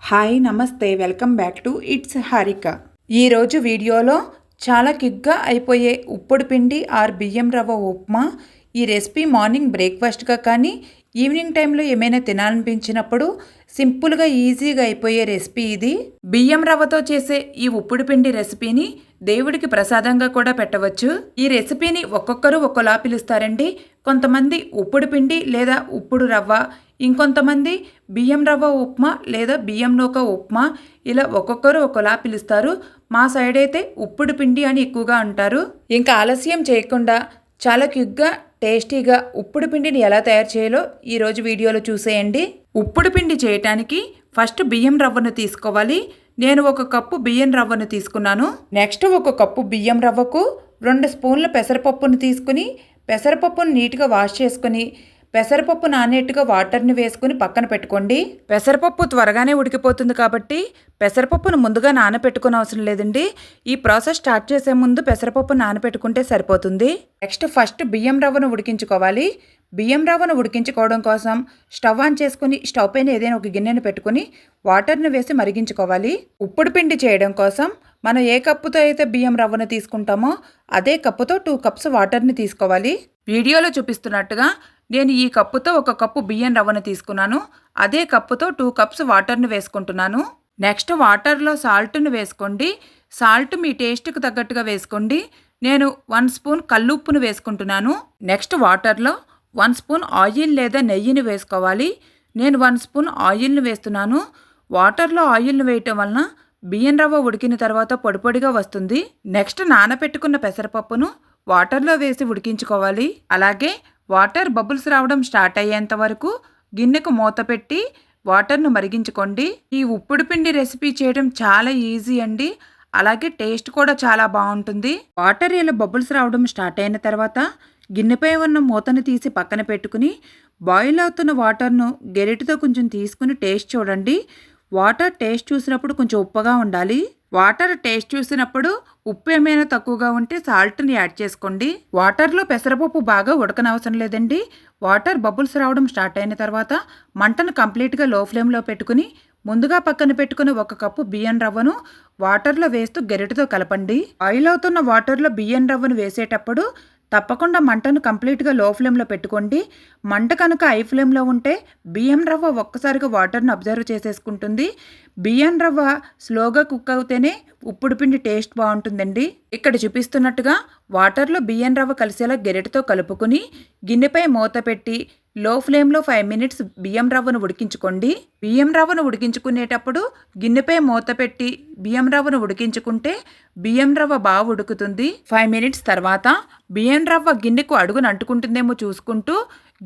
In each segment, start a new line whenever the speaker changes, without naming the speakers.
Hi నమస్తే welcome back to it's Harika. ఈరోజు వీడియోలో చాలా క్విక్గా అయిపోయే ఉప్పుడు పిండి ఆర్ బియ్యం రవ్వ ఉప్మా. ఈ రెసిపీ మార్నింగ్ బ్రేక్ఫాస్ట్గా కానీ ఈవినింగ్ టైంలో ఏమైనా తినాలనిపించినప్పుడు సింపుల్గా ఈజీగా అయిపోయే రెసిపీ ఇది. బియ్యం రవ్వతో చేసే ఈ ఉప్పుడు పిండి రెసిపీని దేవుడికి ప్రసాదంగా కూడా పెట్టవచ్చు. ఈ రెసిపీని ఒక్కొక్కరు ఒక్కోలా పిలుస్తారండి. కొంతమంది ఉప్పుడు పిండి లేదా ఉప్పుడు రవ్వ, ఇంకొంతమంది బియ్యం రవ్వ ఉప్మా లేదా బియ్యం నూక ఉప్మా, ఇలా ఒక్కొక్కరు ఒక్కోలా పిలుస్తారు. మా సైడ్ అయితే ఉప్పుడు పిండి అని ఎక్కువగా అంటారు. ఇంకా ఆలస్యం చేయకుండా చాలా క్విక్గా టేస్టీగా ఉప్పుడు పిండిని ఎలా తయారు చేయాలో ఈరోజు వీడియోలో చూసేయండి. ఉప్పుడు పిండి చేయటానికి ఫస్ట్ బియ్యం రవ్వను తీసుకోవాలి. నేను 1 కప్పు బియ్యం రవ్వను తీసుకున్నాను. నెక్స్ట్ 1 కప్పు బియ్యం రవ్వకు 2 స్పూన్ల పెసరపప్పును తీసుకుని పెసరపప్పును నీట్గా వాష్ చేసుకుని పెసరపప్పు నానేట్టుగా వాటర్ని వేసుకుని పక్కన పెట్టుకోండి. పెసరపప్పు త్వరగానే ఉడికిపోతుంది కాబట్టి పెసరపప్పును ముందుగా నానబెట్టుకునే అవసరం లేదండి. ఈ ప్రాసెస్ స్టార్ట్ చేసే ముందు పెసరపప్పు నానబెట్టుకుంటే సరిపోతుంది. నెక్స్ట్ ఫస్ట్ బియ్యం రవ్వను ఉడికించుకోవాలి. బియ్యం రవ్వను ఉడికించుకోవడం కోసం స్టవ్ ఆన్ చేసుకుని స్టవ్ పైన ఏదైనా ఒక గిన్నెను పెట్టుకుని వాటర్ని వేసి మరిగించుకోవాలి. ఉప్పుడు పిండి చేయడం కోసం మనం ఏ కప్పుతో అయితే బియ్యం రవ్వను తీసుకుంటామో అదే కప్పుతో 2 కప్స్ వాటర్ని తీసుకోవాలి. వీడియోలో చూపిస్తున్నట్టుగా నేను ఈ కప్పుతో 1 కప్పు బియ్యం రవ్వను తీసుకున్నాను. అదే కప్పుతో 2 కప్స్ వాటర్ని వేసుకుంటున్నాను. నెక్స్ట్ వాటర్లో సాల్ట్ని వేసుకోండి. సాల్ట్ మీ టేస్ట్కి తగ్గట్టుగా వేసుకోండి. నేను 1 స్పూన్ కల్లుప్పును వేసుకుంటున్నాను. నెక్స్ట్ వాటర్లో 1 స్పూన్ ఆయిల్ లేదా నెయ్యిని వేసుకోవాలి. నేను 1 స్పూన్ ఆయిల్ని వేస్తున్నాను. వాటర్లో ఆయిల్ని వేయటం వలన బియ్యం రవ్వ ఉడికిన తర్వాత పొడి పొడిగా వస్తుంది. నెక్స్ట్ నానబెట్టుకున్న పెసరపప్పును వాటర్లో వేసి ఉడికించుకోవాలి. అలాగే వాటర్ బబుల్స్ రావడం స్టార్ట్ అయ్యేంత వరకు గిన్నెకు మూత పెట్టి వాటర్ను మరిగించుకోండి. ఈ ఉప్పుడు పిండి రెసిపీ చేయడం చాలా ఈజీ అండి. అలాగే టేస్ట్ కూడా చాలా బాగుంటుంది. వాటర్ ఇలా బబుల్స్ రావడం స్టార్ట్ అయిన తర్వాత గిన్నెపై ఉన్న మూతను తీసి పక్కన పెట్టుకుని బాయిల్ అవుతున్న వాటర్ను గెరిటితో కొంచెం తీసుకుని టేస్ట్ చూడండి. వాటర్ టేస్ట్ చూసినప్పుడు కొంచెం ఉప్పుగా ఉండాలి. వాటర్ టేస్ట్ చూసినప్పుడు ఉప్పు ఏమైనా తక్కువగా ఉంటే సాల్ట్ని యాడ్ చేసుకోండి. వాటర్లో పెసరపప్పు బాగా ఉడకనవసరం లేదండి. వాటర్ బబుల్స్ రావడం స్టార్ట్ అయిన తర్వాత మంటను కంప్లీట్గా లో ఫ్లేమ్లో పెట్టుకుని ముందుగా పక్కన పెట్టుకుని 1 కప్పు బియ్యం రవ్వను వాటర్లో వేస్తూ గెరిటితో కలపండి. బాయిల్ అవుతున్న వాటర్లో బియ్యం రవ్వను వేసేటప్పుడు తప్పకుండా మంటను కంప్లీట్గా లో ఫ్లేమ్లో పెట్టుకోండి. మంట కనుక హై ఫ్లేమ్లో ఉంటే బియ్యం రవ్వ ఒక్కసారిగా వాటర్ని అబ్జర్వ్ చేసేసుకుంటుంది. బియ్యం రవ్వ స్లోగా కుక్ అవుతేనే ఉప్పుడు పిండి టేస్ట్ బాగుంటుందండి. ఇక్కడ చూపిస్తున్నట్టుగా వాటర్లో బియ్యం రవ్వ కలిసేలా గెరిటితో కలుపుకుని గిన్నెపై మూత పెట్టి లో ఫ్లేమ్లో 5 మినిట్స్ బియ్యం రవ్వను ఉడికించుకోండి. బియ్యం రవ్వను ఉడికించుకునేటప్పుడు గిన్నెపై మూత పెట్టి బియ్యం రవ్వను ఉడికించుకుంటే బియ్యం రవ్వ బాగా ఉడుకుతుంది. 5 మినిట్స్ తర్వాత బియ్యం రవ్వ గిన్నెకు అడుగును అంటుకుంటుందేమో చూసుకుంటూ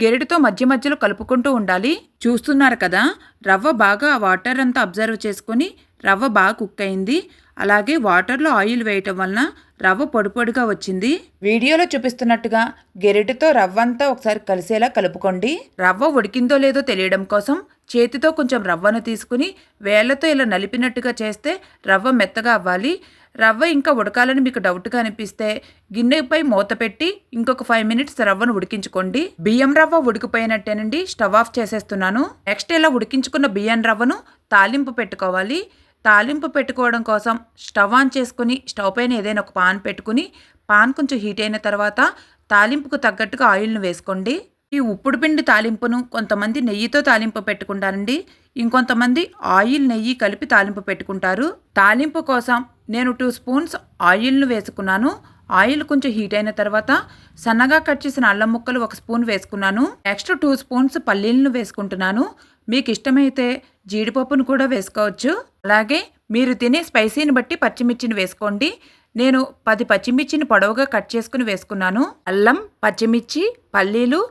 గెరిటితో మధ్య మధ్యలో కలుపుకుంటూ ఉండాలి. చూస్తున్నారు కదా, రవ్వ బాగా వాటర్ అంతా అబ్జర్వ్ చేసుకొని రవ్వ బాగా కుక్ అయింది. అలాగే వాటర్లో ఆయిల్ వేయటం వలన రవ్వ పొడి పొడిగా వచ్చింది. వీడియోలో చూపిస్తున్నట్టుగా గెరిటితో రవ్వ అంతా ఒకసారి కలిసేలా కలుపుకోండి. రవ్వ ఉడికిందో లేదో తెలియడం కోసం చేతితో కొంచెం రవ్వను తీసుకుని వేళ్లతో ఇలా నలిపినట్టుగా చేస్తే రవ్వ మెత్తగా అవ్వాలి. రవ్వ ఇంకా ఉడకాలని మీకు డౌట్గా అనిపిస్తే గిన్నెపై మూత పెట్టి ఇంకొక 5 మినిట్స్ రవ్వను ఉడికించుకోండి. బియ్యం రవ్వ ఉడికిపోయినట్టేనండి. స్టవ్ ఆఫ్ చేసేస్తున్నాను. నెక్స్ట్ ఇలా ఉడికించుకున్న బియ్యం రవ్వను తాలింపు పెట్టుకోవాలి. తాలింపు పెట్టుకోవడం కోసం స్టవ్ ఆన్ చేసుకుని స్టవ్ పైన ఏదైనా ఒక పాన్ పెట్టుకుని పాన్ కొంచెం హీట్ అయిన తర్వాత తాలింపుకు తగ్గట్టుగా ఆయిల్ను వేసుకోండి. ఈ ఉప్పుడు పిండి తాలింపును కొంతమంది నెయ్యితో తాలింపు పెట్టుకుంటారండి. ఇంకొంతమంది ఆయిల్ నెయ్యి కలిపి తాలింపు పెట్టుకుంటారు. తాలింపు కోసం నేను 2 స్పూన్స్ ఆయిల్ను వేసుకున్నాను. ఆయిల్ కొంచెం హీట్ అయిన తర్వాత సన్నగా కట్ చేసిన అల్లం ముక్కలు 1 స్పూన్ వేసుకున్నాను. నెక్స్ట్ 2 స్పూన్స్ పల్లీలను వేసుకుంటున్నాను. మీకు ఇష్టమైతే జీడిపప్పును కూడా వేసుకోవచ్చు. అలాగే మీరు తినే స్పైసీని బట్టి పచ్చిమిర్చిని వేసుకోండి. నేను 10 పచ్చిమిర్చిని పొడవుగా కట్ చేసుకుని వేసుకున్నాను. అల్లం, పచ్చిమిర్చి, పల్లీలు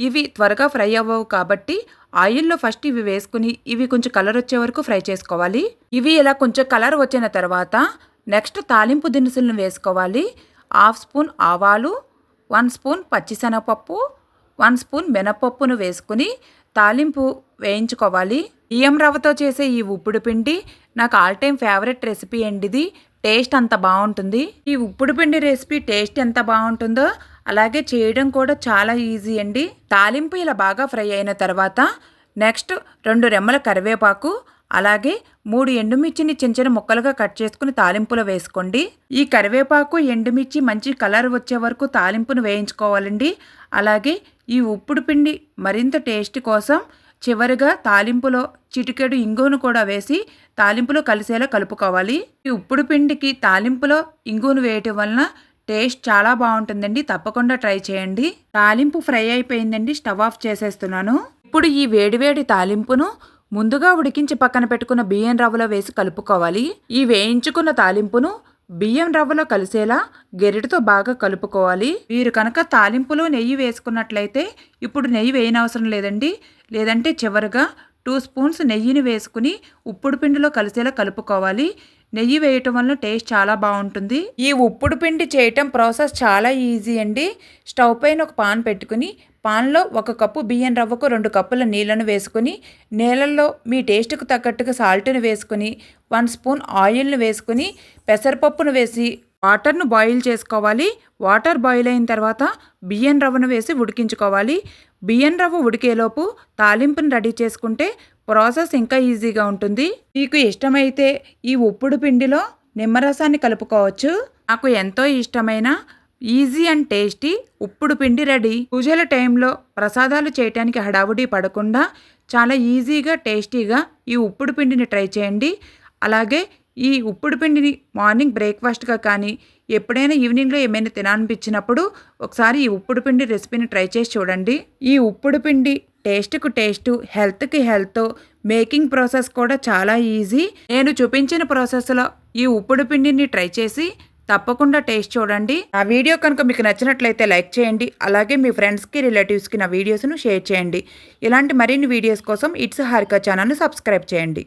ఇవి త్వరగా ఫ్రై అవ్వవు కాబట్టి ఆయిల్లో ఫస్ట్ ఇవి వేసుకుని ఇవి కొంచెం కలర్ వచ్చే వరకు ఫ్రై చేసుకోవాలి. ఇవి ఇలా కొంచెం కలర్ వచ్చిన తర్వాత నెక్స్ట్ తాలింపు దినుసులను వేసుకోవాలి. 1/2 స్పూన్ ఆవాలు, 1 స్పూన్ పచ్చిశనగపప్పు, 1 స్పూన్ మినపప్పును వేసుకుని తాలింపు వేయించుకోవాలి. బియ్యం రవ్వతో చేసే ఈ ఉప్పుడు పిండి నాకు ఆల్ టైమ్ ఫేవరెట్ రెసిపీ అండి. ఇది టేస్ట్ అంత బాగుంటుంది. ఈ ఉప్పుడు పిండి రెసిపీ టేస్ట్ ఎంత బాగుంటుందో అలాగే చేయడం కూడా చాలా ఈజీ అండి. తాలింపు ఇలా బాగా ఫ్రై అయిన తర్వాత నెక్స్ట్ 2 రెమ్మల కరివేపాకు, అలాగే 3 ఎండుమిర్చిని చిన్న చిన్న ముక్కలుగా కట్ చేసుకుని తాలింపులో వేసుకోండి. ఈ కరివేపాకు, ఎండుమిర్చి మంచి కలర్ వచ్చే వరకు తాలింపును వేయించుకోవాలండి. అలాగే ఈ ఉప్పుడు పిండి మరింత టేస్ట్ కోసం చివరిగా తాలింపులో చిటికెడు ఇంగువను కూడా వేసి తాలింపులో కలిసేలా కలుపుకోవాలి. ఈ ఉప్పుడు పిండికి తాలింపులో ఇంగువను వేయటం వలన టేస్ట్ చాలా బాగుంటుందండి. తప్పకుండా ట్రై చేయండి. తాలింపు ఫ్రై అయిపోయిందండి. స్టవ్ ఆఫ్ చేసేస్తున్నాను. ఇప్పుడు ఈ వేడివేడి తాలింపును ముందుగా ఉడికించి పక్కన పెట్టుకున్న బియ్యం రవ్వలో వేసి కలుపుకోవాలి. ఈ వేయించుకున్న తాలింపును బియ్యం రవ్వలో కలిసేలా గెరిటితో బాగా కలుపుకోవాలి. మీరు కనుక తాలింపులో నెయ్యి వేసుకున్నట్లయితే ఇప్పుడు నెయ్యి వేయనవసరం లేదండి. లేదంటే చివరిగా 2 స్పూన్స్ నెయ్యిని వేసుకుని ఉప్పుడు పిండిలో కలిసేలా కలుపుకోవాలి. నెయ్యి వేయటం వల్ల టేస్ట్ చాలా బాగుంటుంది. ఈ ఉప్పుడు పిండి చేయటం ప్రాసెస్ చాలా ఈజీ అండి. స్టవ్ పైన ఒక పాన్ పెట్టుకుని పాన్లో 1 కప్పు బియ్యం రవ్వకు 2 కప్పుల నీళ్లను వేసుకుని నీళ్ళల్లో మీ టేస్ట్కు తగ్గట్టుగా సాల్ట్ని వేసుకుని 1 స్పూన్ ఆయిల్ని వేసుకుని పెసరపప్పును వేసి వాటర్ను బాయిల్ చేసుకోవాలి. వాటర్ బాయిల్ అయిన తర్వాత బియ్యం రవ్వను వేసి ఉడికించుకోవాలి. బియ్యం రవ్వ ఉడికేలోపు తాలింపుని రెడీ చేసుకుంటే ప్రాసెస్ ఇంకా ఈజీగా ఉంటుంది. మీకు ఇష్టమైతే ఈ ఉప్పుడు పిండిలో నిమ్మరసాన్ని కలుపుకోవచ్చు. నాకు ఎంతో ఇష్టమైన ఈజీ అండ్ టేస్టీ ఉప్పుడు పిండి రెడీ. పూజల టైంలో ప్రసాదాలు చేయడానికి హడావుడి పడకుండా చాలా ఈజీగా టేస్టీగా ఈ ఉప్పుడు పిండిని ట్రై చేయండి. అలాగే ఈ ఉప్పుడు పిండిని మార్నింగ్ బ్రేక్ఫాస్ట్గా కానీ ఎప్పుడైనా ఈవినింగ్లో ఏమైనా తినాలనిపించినప్పుడు ఒకసారి ఈ ఉప్పుడు పిండి రెసిపీని ట్రై చేసి చూడండి. ఈ ఉప్పుడు పిండి టేస్ట్కు టేస్టు, హెల్త్కి హెల్త్, మేకింగ్ ప్రాసెస్ కూడా చాలా ఈజీ. నేను చూపించిన ప్రాసెస్లో ఈ ఉప్పుడు పిండిని ట్రై చేసి తప్పకుండా టేస్ట్ చూడండి. నా వీడియో కనుక మీకు నచ్చినట్లయితే లైక్ చేయండి. అలాగే మీ ఫ్రెండ్స్కి, రిలేటివ్స్కి నా వీడియోస్ను షేర్ చేయండి. ఇలాంటి మరిన్ని వీడియోస్ కోసం ఇట్స్ హారిక ఛానల్ని సబ్స్క్రైబ్ చేయండి.